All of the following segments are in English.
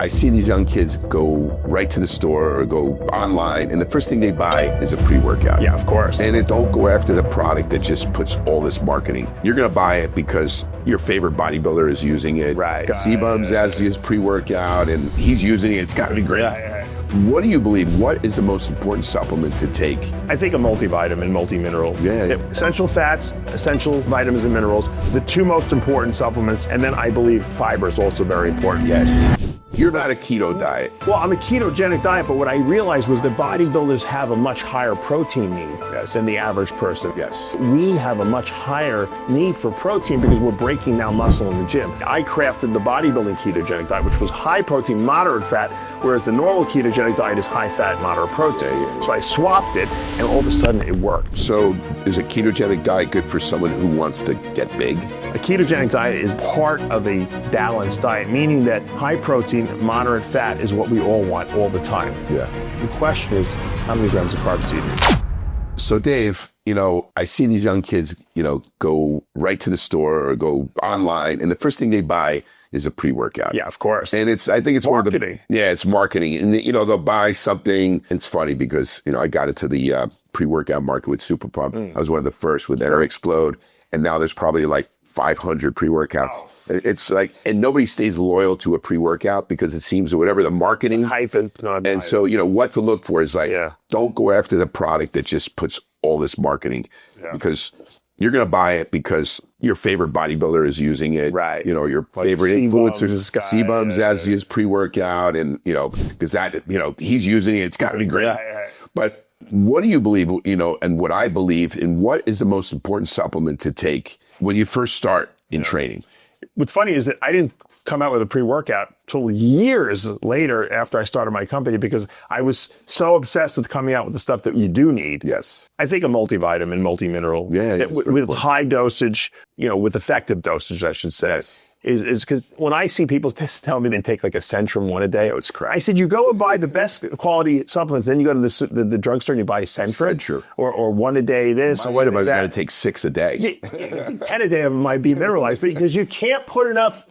I see these young kids go right to the store or go online, and the first thing they buy is a pre-workout. Yeah, of course. And it don't go after the product that just puts all this marketing. You're gonna buy it because your favorite bodybuilder is using it. Right. C-Bums has his pre-workout, and he's using it. It's gotta be great. Yeah. What do you believe? What is the most important supplement to take? I think a multivitamin, multi-mineral. Yeah. Essential fats, essential vitamins and minerals, the two most important supplements, and then I believe fiber is also very important. Yes. You're not a keto diet. Well, I'm a ketogenic diet, but what I realized was that bodybuilders have a much higher protein need than the average person. Yes. We have a much higher need for protein because we're breaking down muscle in the gym. I crafted the bodybuilding ketogenic diet, which was high protein, moderate fat, whereas the normal ketogenic diet is high fat, moderate protein. So I swapped it, and all of a sudden it worked. So is a ketogenic diet good for someone who wants to get big? A ketogenic diet is part of a balanced diet, meaning that high protein, moderate fat is what we all want all the time. Yeah. The question is, how many grams of carbs do you need? So Dave, I see these young kids, go right to the store or go online, and the first thing they buy is a pre-workout. Yeah, of course. And I think it's marketing. It's marketing. And they'll buy something. It's funny because, I got into the pre-workout market with Super Pump. I was one of the first with Enter Explode. And now there's probably like 500 pre-workouts. Oh. It's like, and nobody stays loyal to a pre-workout because it seems that whatever the marketing. So, what to look for is don't go after the product that just puts all this marketing because you're going to buy it because your favorite bodybuilder is using it. Right. Your favorite influencers, C-Bums has his pre-workout and, because that, he's using it. It's got to be great. But what do you believe, and what I believe in what is the most important supplement to take when you first start in training? What's funny is that I didn't come out with a pre-workout till years later after I started my company because I was so obsessed with coming out with the stuff that you do need. Yes. I think a multivitamin, multi-mineral with high dosage, with effective dosage, I should say. Yes. Is because when I see people tell me they take like a Centrum one a day, it's crap. I said, you go and buy the best quality supplements, then you go to the drugstore and you buy Centrum or one a day this. Wait a minute, I got to take 6 a day. 10 a day of them might be mineralized, but because you can't put enough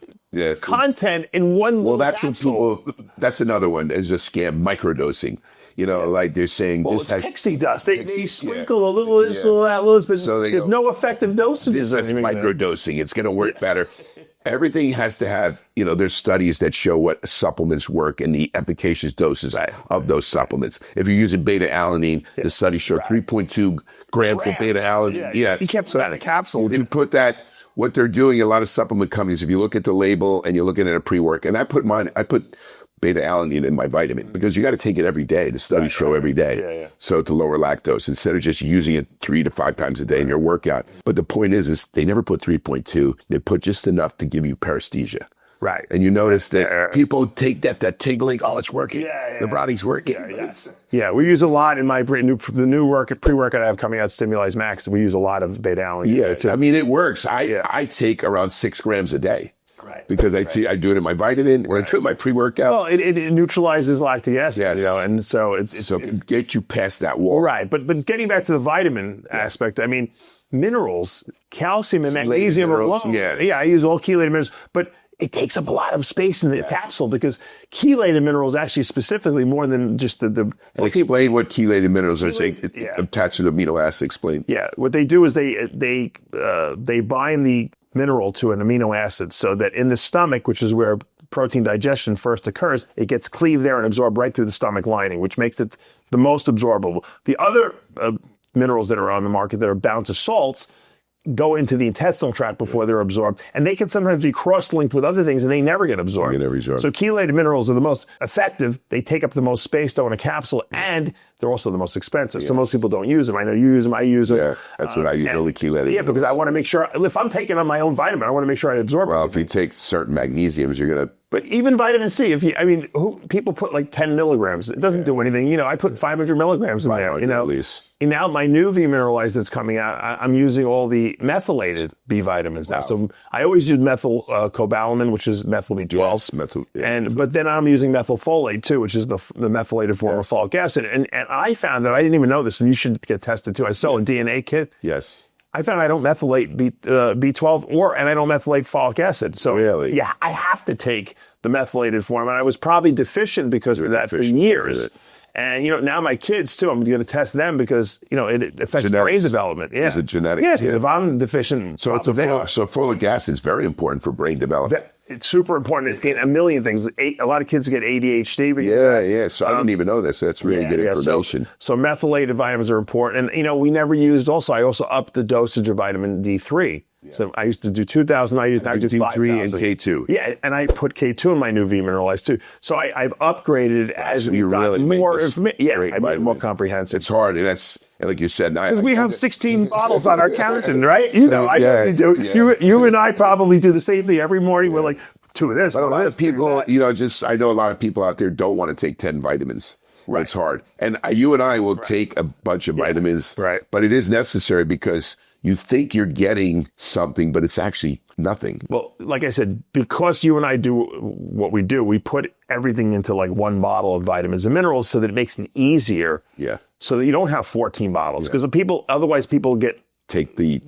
content in one little capsule. That's another one. It's a scam, microdosing. Like they're saying this has pixie dust. They sprinkle a little this, little that, little this, but so there's no effective dosage. This is microdosing. It's going to work better. Everything has to have, there's studies that show what supplements work and the efficacious doses of those supplements. If you're using beta-alanine, the study showed 3.2 grams of beta-alanine. Yeah. You can't put that in a capsule. If you put that, what they're doing, a lot of supplement companies, if you look at the label and you're looking at a pre-work, and I put beta-alanine in my vitamin because you got to take it every day. The studies show every day. So to lower lactose instead of just using it 3 to 5 times a day in your workout. But the point is they never put 3.2. They put just enough to give you paresthesia. Right. And you notice that people take that tingling. Oh, it's working. The body's working. We use a lot in my pre-workout I have coming out, Stimulise Max. We use a lot of beta-alanine. I mean, it works. I take around 6 grams a day. Because I do it in my vitamin, when I do it in my pre-workout. Well, it neutralizes lactic acid, and so it can get you past that wall. Right, but getting back to the vitamin aspect, I mean, minerals, calcium and magnesium alone. I use all chelated minerals, but it takes up a lot of space in the capsule because chelated minerals actually specifically more than just the and explain what chelated minerals are saying attached to the amino acid. Explain. Yeah, what they do is they bind the mineral to an amino acid so that in the stomach, which is where protein digestion first occurs, it gets cleaved there and absorbed right through the stomach lining, which makes it the most absorbable. The other minerals that are on the market that are bound to salts go into the intestinal tract before they're absorbed, and they can sometimes be cross-linked with other things and they never get absorbed. So chelated minerals are the most effective. They take up the most space though in a capsule, and they're also the most expensive. So most people don't use them. I know you use them, I use them. Yeah, that's what I use, only chelated. Yeah, because I want to make sure, if I'm taking on my own vitamin, I want to make sure I absorb it. Well, if you take certain magnesiums, you're going to... But even vitamin C, people put like 10 milligrams. It doesn't do anything. I put 500 milligrams in there, at least. And now my new V Mineralize that's coming out, I'm using all the methylated B vitamins now. So I always use methylcobalamin, which is methyl B12. But then I'm using methylfolate too, which is the methylated form of folic acid. And I found that I didn't even know this, and you should get tested too. I sell a DNA kit. Yes. I found I don't methylate B12 and I don't methylate folic acid. So really? I have to take the methylated form, and I was probably deficient because of that for years. And, now my kids, too, I'm going to test them because, it affects brain development. Yeah. Is it genetics? Yeah, because if I'm deficient... So folic acid is very important for brain development. It's super important. A million things. A lot of kids get ADHD. Yeah. So I didn't even know this. That's really good information. So methylated vitamins are important. And, we never used I also upped the dosage of vitamin D3. Yeah. So I used to do 2,000. I do D3 and 5,000. K2. Yeah, and I put K2 in my new V Mineralize too. So I've upgraded as we've got more information. Yeah, I made it more comprehensive. It's hard, and that's like you said. Because we have 16 bottles on our counter, right? I do. Yeah. You and I probably do the same thing every morning. We're like, 2 of this. But a lot of people, I know a lot of people out there don't want to take 10 vitamins. Right. It's hard. And you and I will take a bunch of vitamins. Right. But it is necessary because you think you're getting something, but it's actually nothing. Well, like I said, because you and I do what we do, we put everything into like one bottle of vitamins and minerals so that it makes it easier. Yeah. So that you don't have 14 bottles. Because otherwise people get... Take the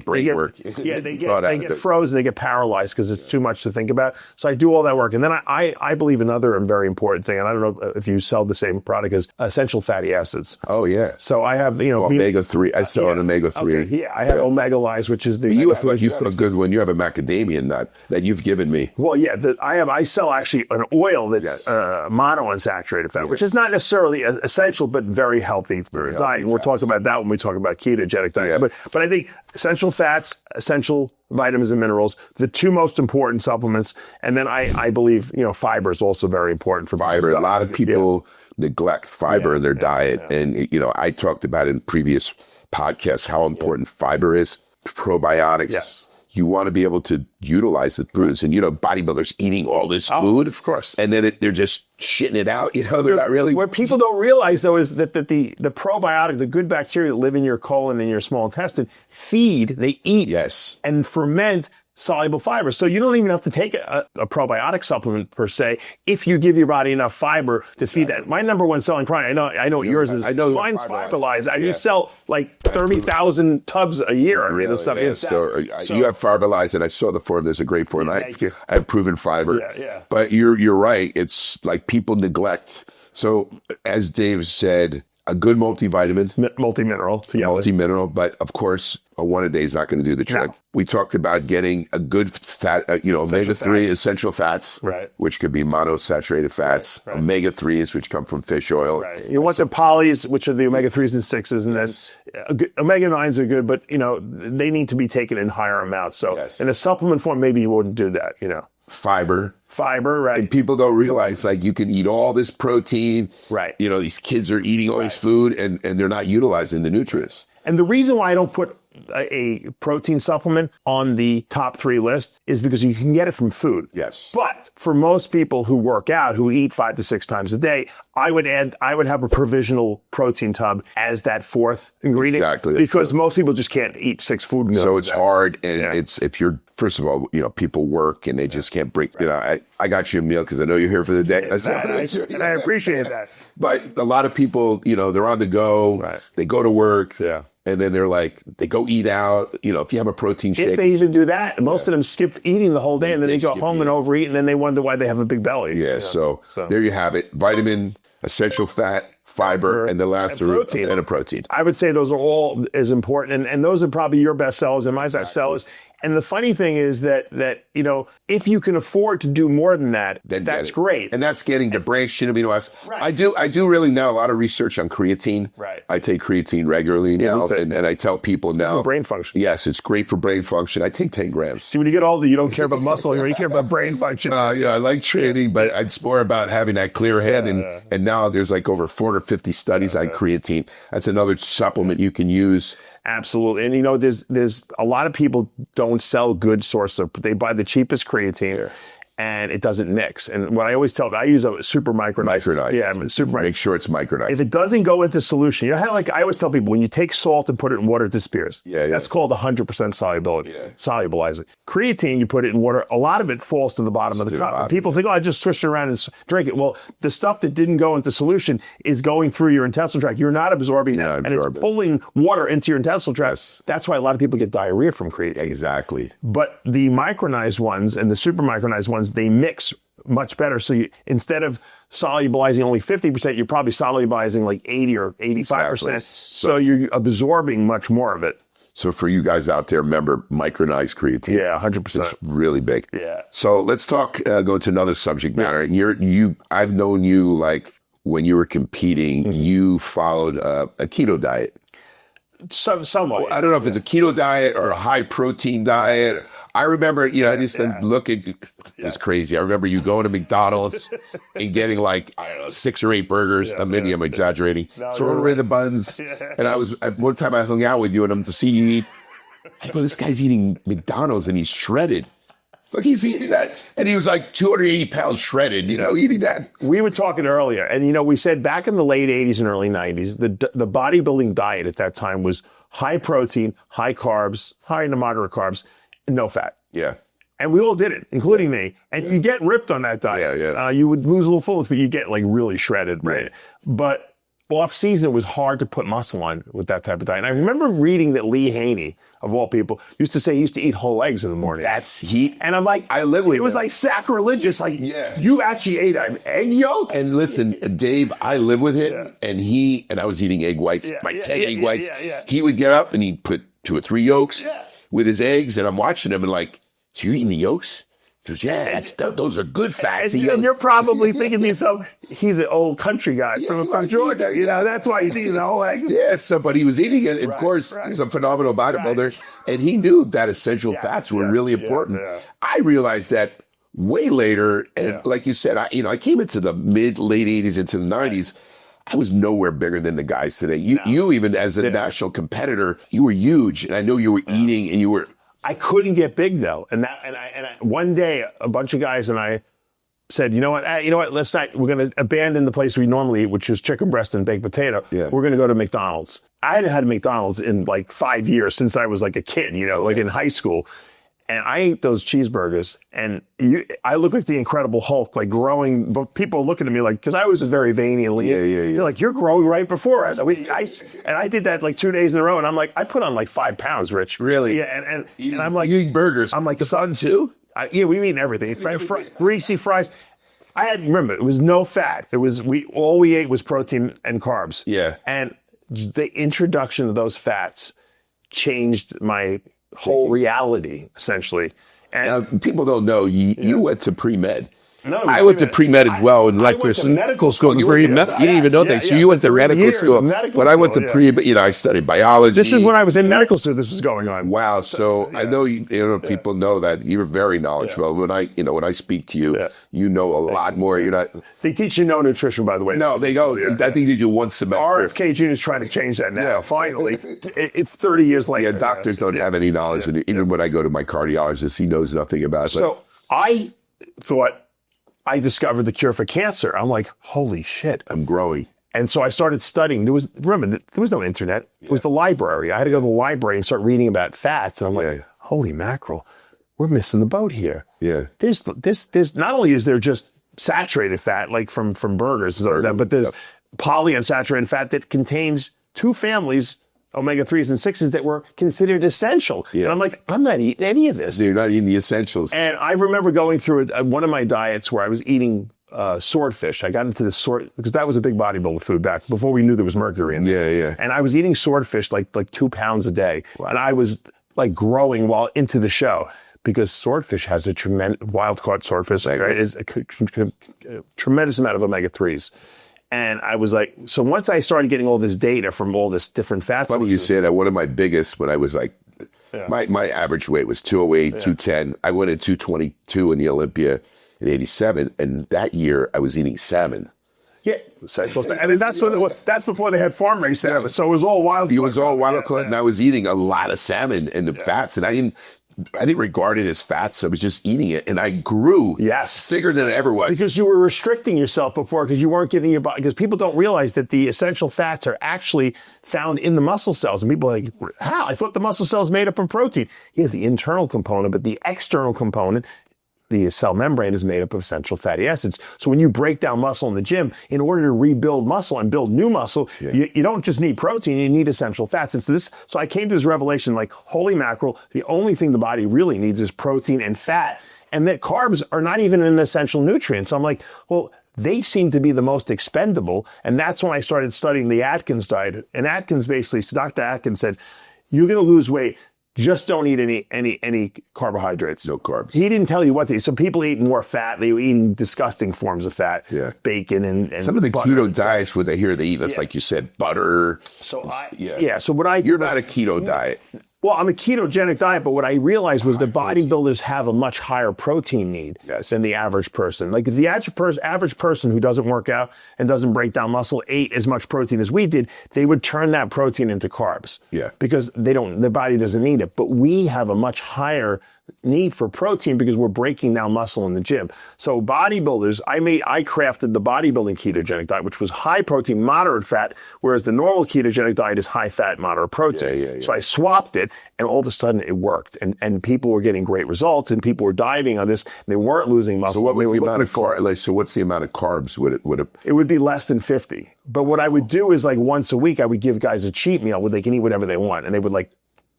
brain work. Yeah, they get frozen, they get paralyzed because it's too much to think about. So I do all that work. And then I believe another very important thing, and I don't know if you sell the same product, is essential fatty acids. Oh, yeah. So I have, omega-3. I sell an omega-3. Okay, yeah, I have Omega-Lyze, which is the... You feel good when you have a macadamia nut that you've given me. Well, yeah, I sell actually an oil that's monounsaturated fat, which is not necessarily essential, but very healthy for a diet. And we'll talk about that when we talk about ketogenic diet. Yeah. But I think essential fats, essential vitamins and minerals, the 2 most important supplements. And then I believe, fiber is also very important for fiber. A lot of people neglect fiber in their diet. Yeah. And, I talked about in previous podcasts how important fiber is. Probiotics. Yes. You want to be able to utilize the foods. And, bodybuilders eating all this food. Of course. And then they're just shitting it out. They're not really. What people don't realize, though, is that the probiotic, the good bacteria that live in your colon and your small intestine, they eat and ferment soluble fiber. So you don't even have to take a probiotic supplement per se if you give your body enough fiber to feed that. My number one selling product, I know what yours is. Mine's Fiberlize. I just sell like 30,000 tubs a year. I mean, this stuff is. So you have Fiberlize, and I saw the form. There's a great form. Thank you. I have proven fiber. Yeah. But you're right. It's like people neglect. So as Dave said, a good multivitamin. Multi-mineral. Multi-mineral, but of course, a one a day is not going to do the trick. No. We talked about getting a good fat, omega-3 essential fats, which could be monounsaturated fats, omega-3s, which come from fish oil. Right. You want the polys, which are the omega-3s and 6s, and then omega-9s are good, but, they need to be taken in higher amounts. So in a supplement form, maybe you wouldn't do that, Fiber, right. And people don't realize, you can eat all this protein. Right. These kids are eating all this food and they're not utilizing the nutrients. And the reason why I don't put a protein supplement on the top 3 list is because you can get it from food. Yes. But for most people who work out, who eat 5 to 6 times a day, I would have a provisional protein tub as that 4th ingredient. Exactly. Because most people just can't eat 6 food meals. So it's hard. And it's, if you're, first of all, people work and they just can't break, I got you a meal because I know you're here for the day. And I appreciate that. But a lot of people, they're on the go. Right. They go to work. Yeah. And then they go eat out. If you have a protein shake. If they even do that, most of them skip eating the whole day and then they go home and overeat and then they wonder why they have a big belly. Yeah, so there you have it. Vitamin, essential fat, fiber, and the last and a protein. I would say those are all as important. And those are probably your best sellers and my best sellers. And the funny thing is that if you can afford to do more than that, that's great. And that's getting the branched chain amino acids. Right. I do really know a lot of research on creatine. Right. I take creatine regularly now, and I tell people now. For brain function. Yes, it's great for brain function. I take 10 grams. See, when you get older, you don't care about muscle, you care about brain function. I like training, but it's more about having that clear head. And now there's over 450 studies on creatine. That's another supplement you can use. Absolutely. And there's a lot of people don't sell good source they buy the cheapest creatine and it doesn't mix. And what I always tell them, I use a super micronized. Yeah, super Make sure it's micronized. If it doesn't go into solution, how I always tell people when you take salt and put it in water, it disappears. That's called 100% solubility. Solubilize it. Creatine, you put it in water, a lot of it falls to the bottom of the cup. And people think, I just swish it around and drink it. Well, the stuff that didn't go into solution is going through your intestinal tract. You're not absorbing that. And it's pulling water into your intestinal tract. Yes. That's why a lot of people get diarrhea from creatine. Exactly. But the micronized ones and the super micronized ones, they mix much better. So you, instead of solubilizing only 50%, you're probably solubilizing like 80 or 85%. Exactly. So you're absorbing much more of it. So for you guys out there, remember micronized creatine. Yeah, 100%. It's really big. Yeah. So let's talk, go to another subject matter. And I've known you like when you were competing, you followed a keto diet. Somewhat. I don't know if it's a keto diet or a high protein diet. I remember, I just look at, it was crazy. I remember you going to McDonald's and getting like, I don't know, 6 or 8 burgers. Maybe I'm exaggerating. Throwing away the buns. And one time I hung out with you and I'm to see you eat. I go, this guy's eating McDonald's and he's shredded. Look, he's eating that. And he was like 280 pounds shredded, eating that. We were talking earlier, and we said back in the late 80s and early 90s, the bodybuilding diet at that time was high protein, high carbs, high to moderate carbs, and no fat. Yeah. And we all did it, including me. And you get ripped on that diet. Yeah. You would lose a little fullness, but you get like really shredded. Right. But off season, it was hard to put muscle on with that type of diet. And I remember reading that Lee Haney, of all people, used to say he used to eat whole eggs in the morning. And I'm like, I live with it was like sacrilegious. Like, you actually ate an egg yolk? And listen, Dave, I live with him, and I was eating egg whites, 10 egg whites. He would get up and he'd put 2 or 3 yolks with his eggs, and I'm watching him and like, so you're eating the yolks? He goes, yeah, those are good fats. And you're probably thinking to yourself, he's an old country guy from Georgia. That's why he's eating the whole eggs. Yeah, but he was eating it. Of course, he's a phenomenal bodybuilder, and he knew that essential fats were really important. I realized that way later, and like you said, I came into the late 80s, into the 90s. I was nowhere bigger than the guys today. You even as a national competitor, you were huge, and I know you were eating, and you were. I couldn't get big though, and one day a bunch of guys and I said, you know what, we're going to abandon the place we normally eat, which is chicken breast and baked potato. We're going to go to McDonald's. I hadn't had McDonald's in like 5 years since I was like a kid, like in high school. And I ate those cheeseburgers, and I look like the Incredible Hulk, like growing. But people are looking at me like, because I was very veiny and lean. They're like, you're growing right before us. And I did that like 2 days in a row, and I'm like, I put on like 5 pounds, Rich. Really? Yeah, and I'm like, you eat burgers. I'm like, the son too. We've eaten everything. Greasy fries. Remember, it was no fat. All we ate was protein and carbs. Yeah. And the introduction of those fats changed my whole reality, essentially. And people don't know, you went to pre-med. No, I went to pre-med as well. And like I went to medical school. You didn't even know that. So you went to medical school. But I went to I studied biology. This is when I was in medical school, this was going on. Wow. So I know, people know that you're very knowledgeable. When I speak to you, you know a lot more. You're not. They teach you no nutrition, by the way. No, they don't. I think they do one semester. RFK Jr. is trying to change that now. Finally, it's 30 years later. Yeah, doctors don't have any knowledge. And even when I go to my cardiologist, he knows nothing about it. So I thought I discovered the cure for cancer. I'm like, holy shit. I'm growing. And so I started studying. There was no internet. It was the library. I had to go to the library and start reading about fats. And I'm like, holy mackerel, we're missing the boat here. Yeah. There's not only is there just saturated fat, like from burgers, but there's polyunsaturated fat that contains 2 families, omega-3s and 6s, that were considered essential. Yeah. And I'm like, I'm not eating any of this. You're not eating the essentials. And I remember going through one of my diets where I was eating swordfish. I got into the because that was a big bodybuilder food back before we knew there was mercury in there. Yeah. And I was eating swordfish like 2 pounds a day. Wow. And I was like growing while into the show, because swordfish has a tremendous, wild-caught swordfish, right? Is a tremendous amount of omega-3s. And I was like, so once I started getting all this data from all this different fat sources. Funny you say that. One of my biggest, when I was like, my average weight was 208, 210. I went at 222 in the Olympia in 87. And that year I was eating salmon. Yeah. And that's before they had farm raised salmon. So it was all wild. It was all wild caught. And I was eating a lot of salmon and the fats. And I didn't regard it as fats. I was just eating it, and I grew bigger than I ever was. Because you were restricting yourself before, because you weren't giving your body. Because people don't realize that the essential fats are actually found in the muscle cells, and people are like, how? I thought the muscle cells made up of protein. Yeah, the internal component, but the external component, the cell membrane, is made up of essential fatty acids. So when you break down muscle in the gym, in order to rebuild muscle and build new muscle, you don't just need protein, you need essential fats. And so I came to this revelation like, holy mackerel, the only thing the body really needs is protein and fat. And that carbs are not even an essential nutrient. So I'm like, well, they seem to be the most expendable. And that's when I started studying the Atkins diet. And Atkins basically, Dr. Atkins said, you're going to lose weight. Just don't eat any carbohydrates. No carbs. He didn't tell you what to eat. So people eat more fat. They were eating disgusting forms of fat. Yeah. Bacon and some of the butter keto diets, what I hear they eat, that's like you said, butter. So so You're not a keto diet. Well, I'm a ketogenic diet, but what I realized was that bodybuilders have a much higher protein need than the average person. Like if the average person who doesn't work out and doesn't break down muscle ate as much protein as we did, they would turn that protein into carbs. Yeah. Because their body doesn't need it. But we have a much higher need for protein because we're breaking down muscle in the gym. So bodybuilders, I crafted the bodybuilding ketogenic diet, which was high protein, moderate fat, whereas the normal ketogenic diet is high fat, moderate protein. Yeah. So I swapped it, and all of a sudden it worked, and people were getting great results, and people were diving on this. They weren't losing muscle. So what's the amount of carbs would it? It would be less than 50. But what I would do is like once a week, I would give guys a cheat meal where they can eat whatever they want, and they would like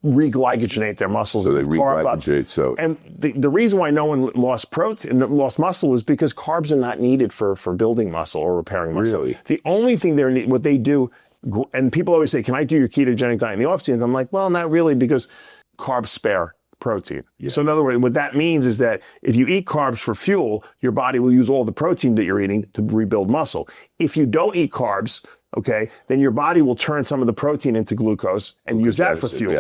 reglycogenate their muscles. So they reglycogenate. And the reason why no one lost muscle was because carbs are not needed for building muscle or repairing muscle. Really? The only thing what they do, and people always say, can I do your ketogenic diet in the off season? I'm like, well, not really, because carbs spare protein. Yeah. So in other words, what that means is that if you eat carbs for fuel, your body will use all the protein that you're eating to rebuild muscle. If you don't eat carbs, okay, then your body will turn some of the protein into glucose and use that for fuel.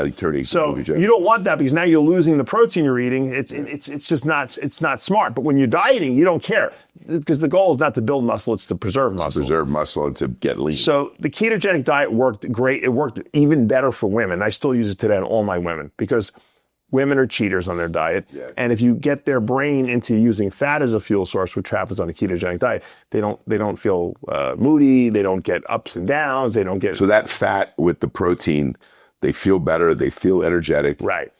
So you don't want that because now you're losing the protein you're eating. It's just not smart. But when you're dieting, you don't care because the goal is not to build muscle, it's to preserve muscle. Preserve muscle and to get lean. So the ketogenic diet worked great. It worked even better for women. I still use it today on all my women because women are cheaters on their diet. Yeah. And if you get their brain into using fat as a fuel source, which happens on a ketogenic diet, they don't feel moody. They don't get ups and downs. They don't get. So that fat with the protein, they feel better. They feel energetic. Right.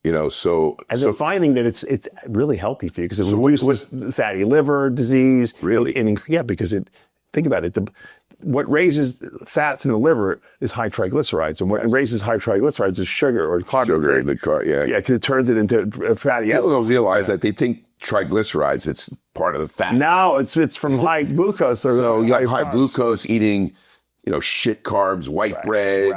They're finding that it's really healthy for you because it reduces fatty liver disease. Really? Because think about it. What raises fats in the liver is high triglycerides, and what raises high triglycerides is sugar or carbs. Sugar in the car, yeah. Yeah, because it turns it into fatty acids. People don't realize that. They think triglycerides, it's part of the fat. No, it's from high glucose. So you have high glucose eating, shit carbs, white bread,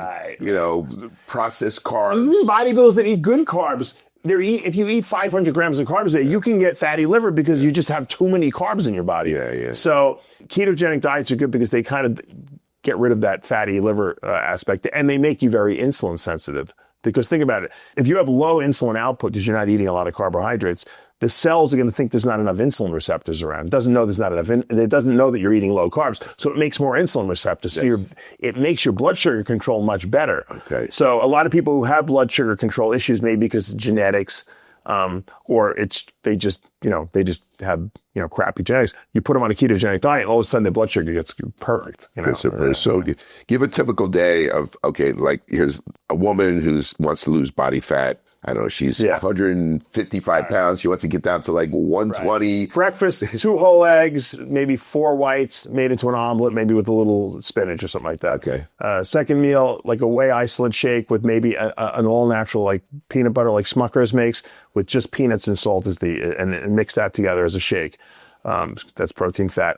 processed carbs. Bodybuilders that eat good carbs, if you eat 500 grams of carbs a day, you can get fatty liver because you just have too many carbs in your body. Yeah. So ketogenic diets are good because they kind of get rid of that fatty liver aspect, and they make you very insulin sensitive. Because think about it, if you have low insulin output because you're not eating a lot of carbohydrates, the cells are going to think there's not enough insulin receptors around. It doesn't know there's not enough. It doesn't know that you're eating low carbs, so it makes more insulin receptors. So it makes your blood sugar control much better. Okay. So a lot of people who have blood sugar control issues, maybe because of genetics, or they just have crappy genetics. You put them on a ketogenic diet, all of a sudden their blood sugar gets perfect. So give a typical day of like here's a woman who wants to lose body fat. I don't know, she's 155 pounds. She wants to get down to like 120. Right. Breakfast, 2 whole eggs, maybe 4 whites made into an omelet, maybe with a little spinach or something like that. Okay. Second meal, like a whey isolate shake with maybe an all-natural like peanut butter like Smucker's makes with just peanuts and salt and mix that together as a shake. That's protein fat.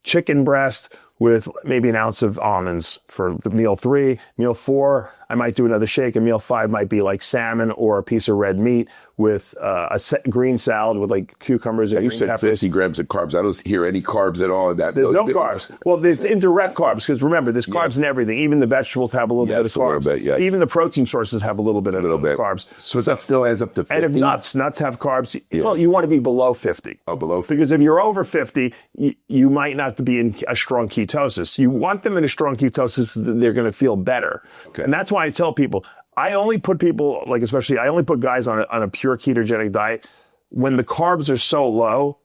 Chicken breast with maybe an ounce of almonds for the meal 3. Meal 4, I might do another shake. And meal 5 might be like salmon or a piece of red meat with a green salad with like cucumbers and green peppers. You said 50 grams of carbs. I don't hear any carbs at all in that. There's no carbs. Well, there's indirect carbs because remember, there's carbs in everything. Even the vegetables have a little bit of carbs. A little bit, yes. Even the protein sources have a little bit of carbs. So that still adds up to 50? And if nuts have carbs. Yeah. Well, you want to be below 50. Oh, below 50. Because if you're over 50, you might not be in a strong ketosis. You want them in a strong ketosis so that they're going to feel better. Okay. And that's why I tell people, I only put guys on a pure ketogenic diet when the carbs are so low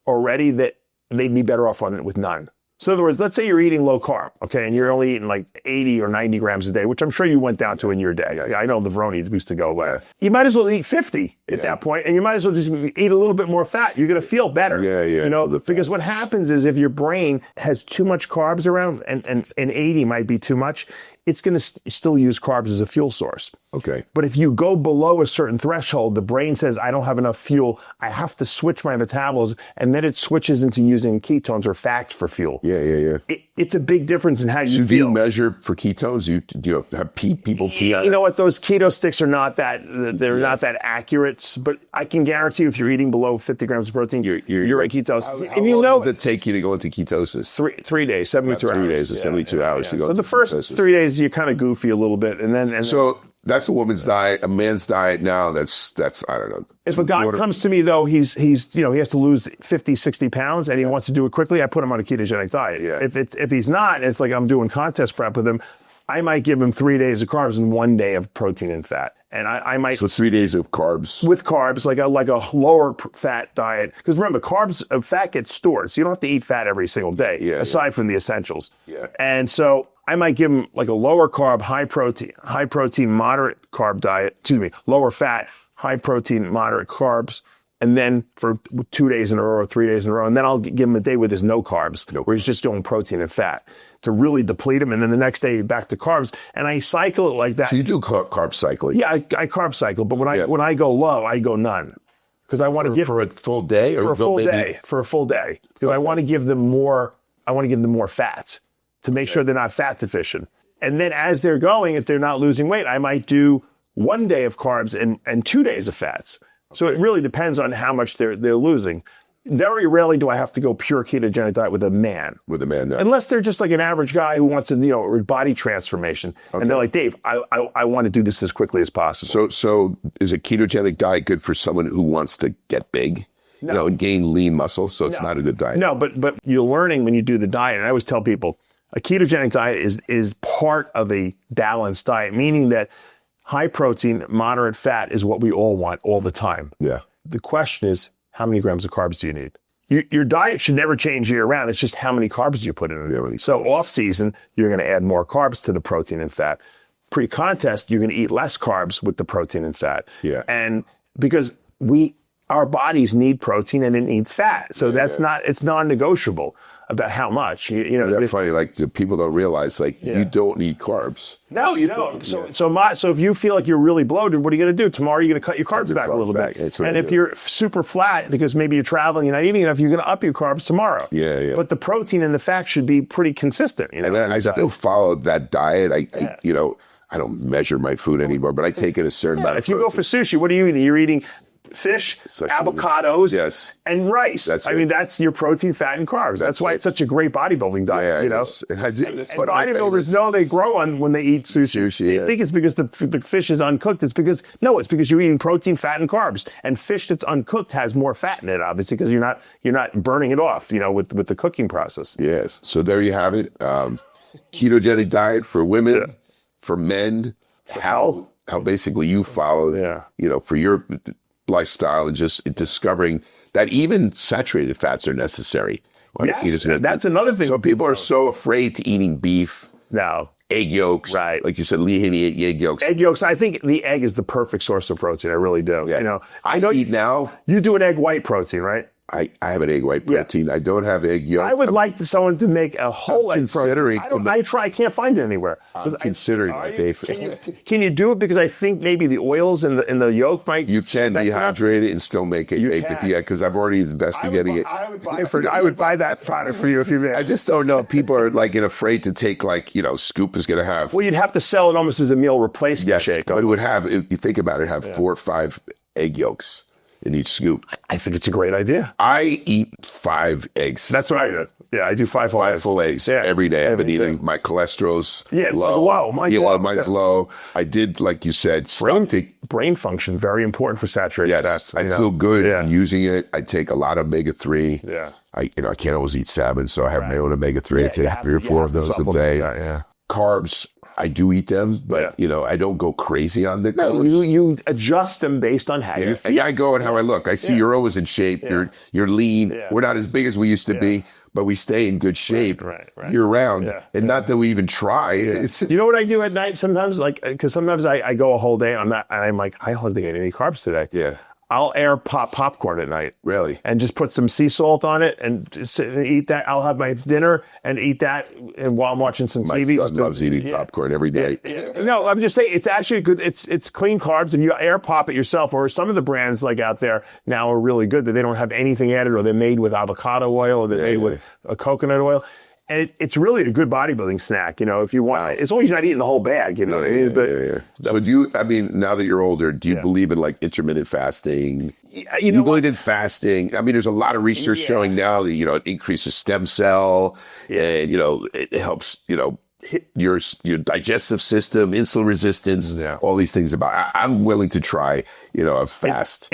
already that they'd be better off on it with none. So in other words, let's say you're eating low carb, okay, and you're only eating like 80 or 90 grams a day, which I'm sure you went down to in your day. I know the Veroni used to go there. You might as well eat 50 at that point, and you might as well just eat a little bit more fat. You're going to feel better. Yeah. Because what happens is if your brain has too much carbs around, and 80 might be too much, it's going to still use carbs as a fuel source. Okay. But if you go below a certain threshold, the brain says, I don't have enough fuel. I have to switch my metabolism. And then it switches into using ketones or fats for fuel. Yeah. It's a big difference in how you So do feel. you measure for ketones? Do you have people pee on it? You know what? Those keto sticks are not that, they're not that accurate. But I can guarantee you if you're eating below 50 grams of protein, you're in ketones. How long does it take you to go into ketosis? 3 days, 72 hours. 3 days or 72 hours to go So into the first ketosis. 3 days, you're kind of goofy a little bit. And then So that's a woman's diet. A man's diet now, that's I don't know. if a guy comes to me though, he has to lose 50, 60 pounds and he wants to do it quickly, I put him on a ketogenic diet. Yeah. If he's not, and it's like I'm doing contest prep with him, I might give him 3 days of carbs and 1 day of protein and fat. And I might So 3 days of carbs. with carbs, like a lower fat diet. Because remember, fat gets stored. So you don't have to eat fat every single day, aside from the essentials. Yeah. And so I might give him like a lower carb, high protein, moderate carb diet. Lower fat, high protein, moderate carbs. And then for 2 days in a row or 3 days in a row. And then I'll give him a day with his no carbs, where he's just doing protein and fat to really deplete him. And then the next day back to carbs. And I cycle it like that. So you do carb cycling? Yeah, I carb cycle. But when I go low, I go none. Because I want to give for a full day or for a full day. Because I want to give them more fats to make sure they're not fat deficient. And then as they're going, if they're not losing weight, I might do 1 day of carbs and 2 days of fats. So it really depends on how much they're losing. Very rarely do I have to go pure ketogenic diet with a man. With a man, no. Unless they're just like an average guy who wants a body transformation. Okay. And they're like, Dave, I want to do this as quickly as possible. So is a ketogenic diet good for someone who wants to get big? No. And gain lean muscle, so it's not a good diet. No, but you're learning when you do the diet. And I always tell people, a ketogenic diet is part of a balanced diet, meaning that high protein, moderate fat is what we all want all the time. Yeah. The question is, how many grams of carbs do you need? Your diet should never change year round. It's just how many carbs do you put in it. So off season, you're going to add more carbs to the protein and fat. Pre-contest, you're going to eat less carbs with the protein and fat. Yeah. And because our bodies need protein and it needs fat. So it's non-negotiable about how much. That's funny. Like the people don't realize, you don't need carbs. No, you don't. So if you feel like you're really bloated, what are you going to do? Tomorrow you're going to cut your carbs back a little bit. And if you're super flat because maybe you're traveling, you're not eating enough, you're going to up your carbs tomorrow. Yeah. But the protein and the fat should be pretty consistent. And I still follow that diet. I don't measure my food anymore, but I take in a certain amount of protein. If you go for sushi, what are you eating? You're eating fish, avocados, and rice. That's your protein, fat, and carbs. That's why it's such a great bodybuilding diet. And bodybuilders know they grow when they eat sushi. They think it's because the fish is uncooked. It's because you're eating protein, fat, and carbs. And fish that's uncooked has more fat in it, obviously, because you're not burning it off, with the cooking process. Yes. So there you have it. Ketogenic diet for women, for men. How basically you follow, for your lifestyle, and just discovering that even saturated fats are necessary. Yes, that's another thing. So people are so afraid to eating beef. No. Egg yolks. Right. Like you said, egg yolks. Egg yolks. I think the egg is the perfect source of protein. I really do. Yeah. I know eat now. You do an egg white protein, right? I have an egg white protein. I don't have egg yolk. I would like someone to make a whole egg protein. I can't find it anywhere. I'm considering that, Dave. Can you do it? Because I think maybe the oils in the yolk might. You can dehydrate it and still make it. Yeah, because I've already investigated it. I would buy that product for you if you made it. I just don't know. People are afraid to take Scoop is going to have. Well, you'd have to sell it almost as a meal replacement shake. But it would have, if you think about it, 4 or 5 egg yolks in each scoop. I think it's a great idea. I eat 5 eggs. That's what I do. Yeah, I do 5 full eggs every day. I've been eating. My cholesterol's low. Mine's low. I did, like you said, brain function, very important for saturated fats. I feel good using it. I take a lot of omega-3. Yeah. I can't always eat salmon, so I have my own omega-3. I take 3 or 4 of those a day. Carbs, I do eat them, but I don't go crazy on the carbs. No, you adjust them based on how you feel. I go and how I look. I see you're always in shape. You're lean. We're not as big as we used to be, but we stay in good shape year round. And not that we even try. You know what I do at night sometimes? Because sometimes I go a whole day on that, and I'm like, I hardly ate any carbs today. Yeah. I'll air pop popcorn at night. Really? And just put some sea salt on it and just sit and eat that. I'll have my dinner and eat that and while I'm watching some My TV. son loves eating popcorn every day. No, I'm just saying it's actually good. It's clean carbs. If you air pop it yourself, or some of the brands like out there now are really good that they don't have anything added, or they're made with avocado oil, or they're made with a coconut oil. And it's really a good bodybuilding snack, if you want. As long as you're not eating the whole bag, So do you, now that you're older, do you believe in like intermittent fasting? You believe in fasting? There's a lot of research showing now that, it increases stem cell and, it helps, your digestive system, insulin resistance, all these things I'm willing to try, a fast.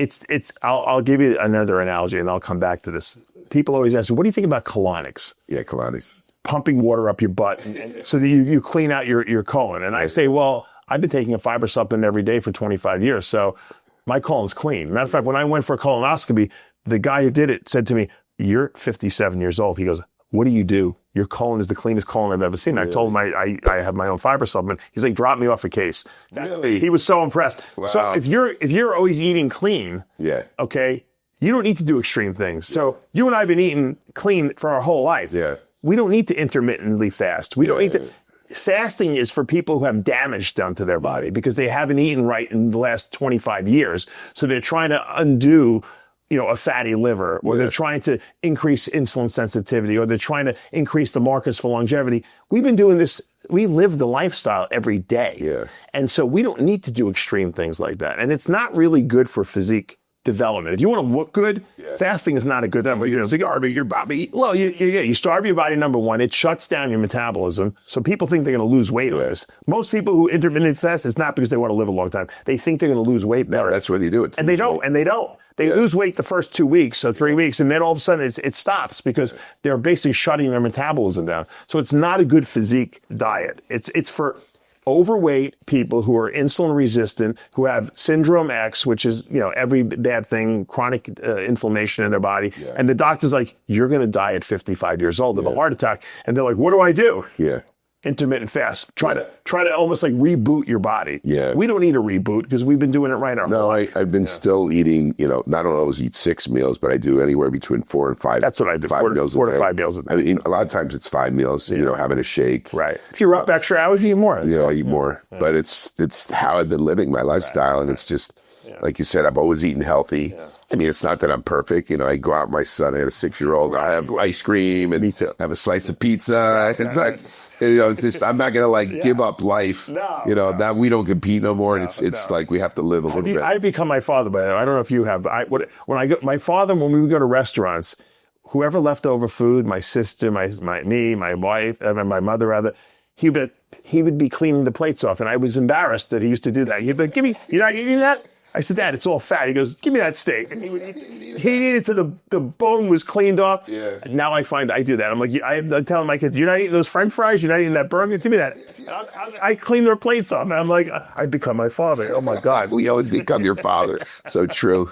I'll give you another analogy and I'll come back to this. People always ask me, what do you think about colonics? Yeah, colonics. Pumping water up your butt so that you clean out your colon. And I say, well, I've been taking a fiber supplement every day for 25 years, so my colon's clean. Matter of fact, when I went for a colonoscopy, the guy who did it said to me, you're 57 years old. He goes, what do you do? Your colon is the cleanest colon I've ever seen. Really? I told him I have my own fiber supplement. He's like, drop me off a case. Really? He was so impressed. Wow. So if you're always eating clean, okay, you don't need to do extreme things. So you and I have been eating clean for our whole life. Yeah. We don't need to intermittently fast. We don't need to. Fasting is for people who have damage done to their body because they haven't eaten right in the last 25 years. So they're trying to undo, a fatty liver, or they're trying to increase insulin sensitivity, or they're trying to increase the markers for longevity. We've been doing this. We live the lifestyle every day. Yeah. And so we don't need to do extreme things like that. And it's not really good for physique development. If you want to look good, fasting is not a good thing. But you're starving your body. Well, you starve your body, number one. It shuts down your metabolism. So people think they're going to lose weight on this. Most people who intermittent fast, it's not because they want to live a long time. They think they're going to lose weight better. No, that's why they do it. And they don't. They lose weight the first 2 weeks, so 3 weeks, and then all of a sudden it stops because they're basically shutting their metabolism down. So it's not a good physique diet. It's for overweight people who are insulin resistant, who have syndrome X, which is, every bad thing, chronic inflammation in their body. Yeah. And the doctor's like, you're going to die at 55 years old of a heart attack. And they're like, what do I do? Yeah. Intermittent fast. Try to almost like reboot your body. Yeah. We don't need a reboot because we've been doing it right our whole life. I've been still eating, not always eat 6 meals, but I do anywhere between 4 and 5. That's what I do. 4 to 5 meals a day. A lot of times it's 5 meals, having a shake. Right. If you're up extra hours, you eat more. I eat more. Yeah. But it's how I've been living my lifestyle. And it's just, like you said, I've always eaten healthy. Yeah. It's not that I'm perfect. I go out with my son. I had a 6-year-old. I have ice cream and have a slice of pizza. It's like, it's just, I'm not going to give up life. That we don't compete no more. And it's like we have to live a little bit. I've become my father, by the way. I don't know if you have. My father, when we would go to restaurants, whoever left over food, my sister, my wife, my mother rather, he would be cleaning the plates off. And I was embarrassed that he used to do that. He'd be like, you're not eating that? I said, Dad, it's all fat. He goes, give me that steak. And he'd eat it till the bone was cleaned off. Yeah. And now I find I do that. I'm like, I'm telling my kids, you're not eating those French fries. You're not eating that burger. Give me that. I clean their plates off. And I'm like, I become my father. Oh, my God. We always become your father. So true.